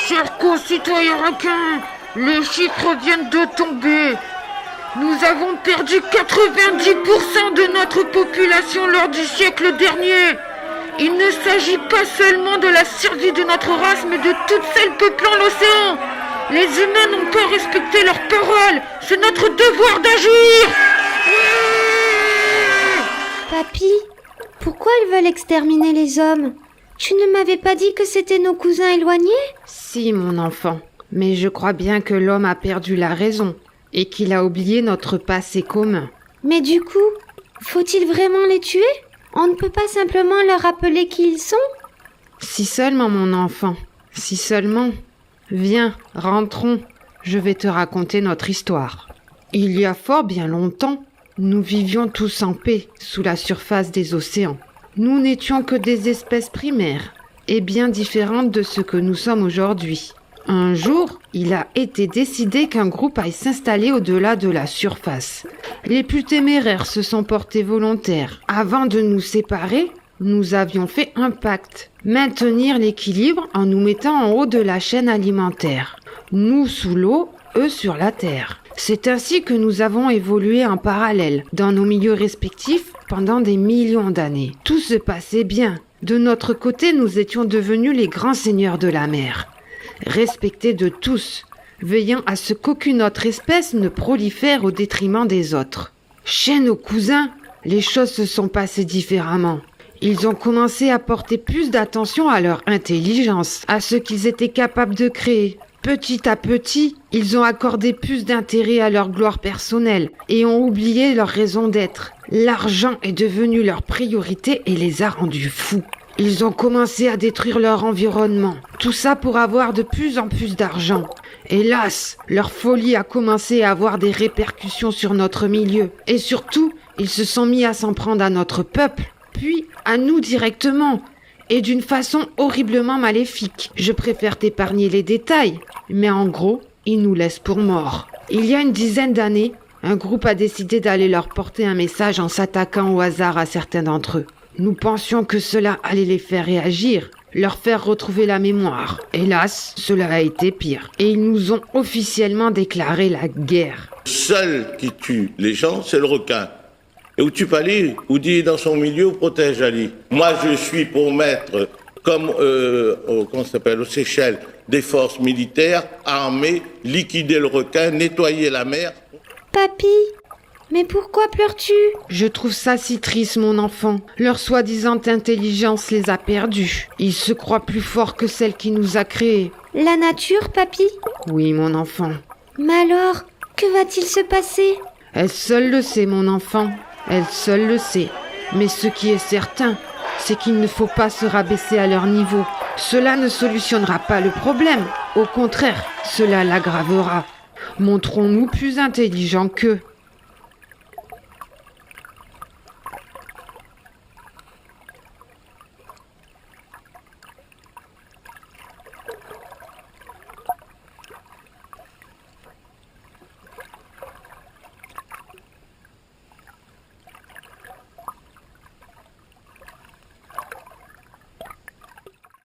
Chers concitoyens requins, les chiffres viennent de tomber. Nous avons perdu 90% de notre population lors du siècle dernier. Il ne s'agit pas seulement de la survie de notre race, mais de toutes celles peuplant l'océan. Les humains n'ont pas respecté leurs paroles. C'est notre devoir d'agir. Papy, pourquoi ils veulent exterminer les hommes ? Tu ne m'avais pas dit que c'était nos cousins éloignés ? Si, mon enfant, mais je crois bien que l'homme a perdu la raison et qu'il a oublié notre passé commun. Mais du coup, faut-il vraiment les tuer ? On ne peut pas simplement leur rappeler qui ils sont ? Si seulement, mon enfant, si seulement. Viens, rentrons, je vais te raconter notre histoire. Il y a fort bien longtemps, nous vivions tous en paix sous la surface des océans. Nous n'étions que des espèces primaires et bien différentes de ce que nous sommes aujourd'hui. Un jour, il a été décidé qu'un groupe aille s'installer au-delà de la surface. Les plus téméraires se sont portés volontaires. Avant de nous séparer, nous avions fait un pacte. Maintenir l'équilibre en nous mettant en haut de la chaîne alimentaire. Nous sous l'eau, eux sur la terre. C'est ainsi que nous avons évolué en parallèle dans nos milieux respectifs pendant des millions d'années. Tout se passait bien. De notre côté, nous étions devenus les grands seigneurs de la mer. Respectés de tous, veillant à ce qu'aucune autre espèce ne prolifère au détriment des autres. Chez nos cousins, les choses se sont passées différemment. Ils ont commencé à porter plus d'attention à leur intelligence, à ce qu'ils étaient capables de créer. Petit à petit, ils ont accordé plus d'intérêt à leur gloire personnelle et ont oublié leur raison d'être. L'argent est devenu leur priorité et les a rendus fous. Ils ont commencé à détruire leur environnement, tout ça pour avoir de plus en plus d'argent. Hélas, leur folie a commencé à avoir des répercussions sur notre milieu. Et surtout, ils se sont mis à s'en prendre à notre peuple, puis à nous directement, et d'une façon horriblement maléfique. Je préfère t'épargner les détails, mais en gros, ils nous laissent pour morts. Il y a une dizaine d'années, un groupe a décidé d'aller leur porter un message en s'attaquant au hasard à certains d'entre eux. Nous pensions que cela allait les faire réagir, leur faire retrouver la mémoire. Hélas, cela a été pire. Et ils nous ont officiellement déclaré la guerre. Seul qui tue les gens, c'est le requin. Et où tu peux aller, ou dit dans son milieu, protège Ali. Moi, je suis pour mettre, comme aux Seychelles, des forces militaires, armées, liquider le requin, nettoyer la mer. Papy, mais pourquoi pleures-tu ? Je trouve ça si triste, mon enfant. Leur soi-disant intelligence les a perdus. Ils se croient plus forts que celle qui nous a créés. La nature, papy ? Oui, mon enfant. Mais alors, que va-t-il se passer ? Elle seule le sait, mon enfant. Elle seule le sait. Mais ce qui est certain, c'est qu'il ne faut pas se rabaisser à leur niveau. Cela ne solutionnera pas le problème. Au contraire, cela l'aggravera. Montrons-nous plus intelligents qu'eux.